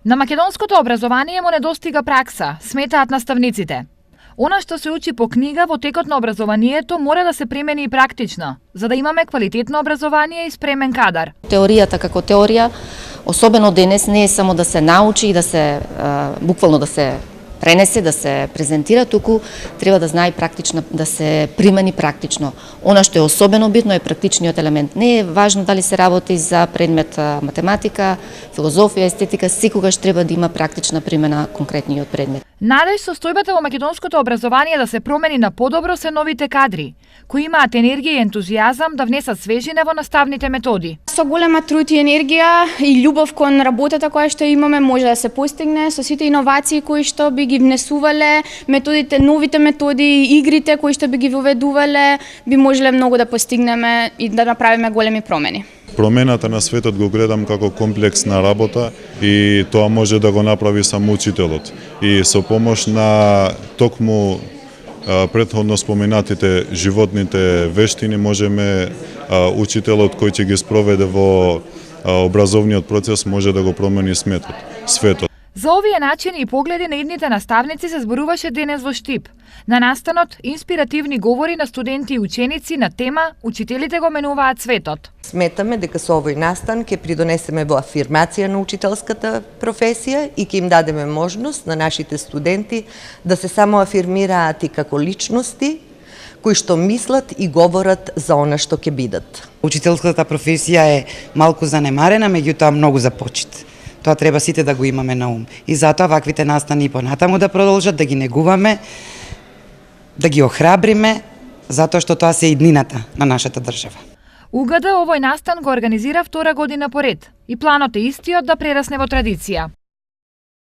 На македонското образование му недостига пракса, сметаат наставниците. Она што се учи по книга во текот на образованието мора да се примени и практично, за да имаме квалитетно образование и спремен кадар. Теоријата како теорија, особено денес, не е само да се научи и да се буквално да се пренесе, да се презентира, туку треба да знае практично, да се примени практично. Она што е особено битно е практичниот елемент. Не е важно дали се работи за предмет математика, филозофија, естетика, секогаш треба да има практична примена конкретниот предмет. Надеж состојбата во македонското образование да се промени на подобро се новите кадри, кои имаат енергија и ентузијазам да внесат свежина во наставните методи. Со голема труд и енергија и љубов кон работата која што имаме може да се постигне со сите иновации кои што би ги внесувале, методите, новите методи, игрите кои што би ги воведувале, би можеле многу да постигнеме и да направиме големи промени. Промената на светот го гледам како комплексна работа и тоа може да го направи само учителот. И со помош на токму претходно споменатите животните вештини можеме учителот кој ќе ги спроведе во образовниот процес може да го промени светот. За овие начини и погледи на идните наставници се зборуваше денес во Штип. На настанот инспиративни говори на студенти и ученици на тема "Учителите го менуваат светот". Сметаме дека со овој настан ќе придонесеме во афирмација на учителската професија и ќе им дадеме можност на нашите студенти да се самоафирмираат и како личности кои што мислат и говорат за она што ќе бидат. Учителската професија е малку занемарена, меѓутоа многу за почит. Тоа треба сите да го имаме на ум. И затоа ваквите настани и понатаму да продолжат, да ги негуваме, да ги охрабриме, затоа што тоа се иднината на нашата држава. УГД овој настан го организира втора година поред и планот е истиот да прерасне во традиција.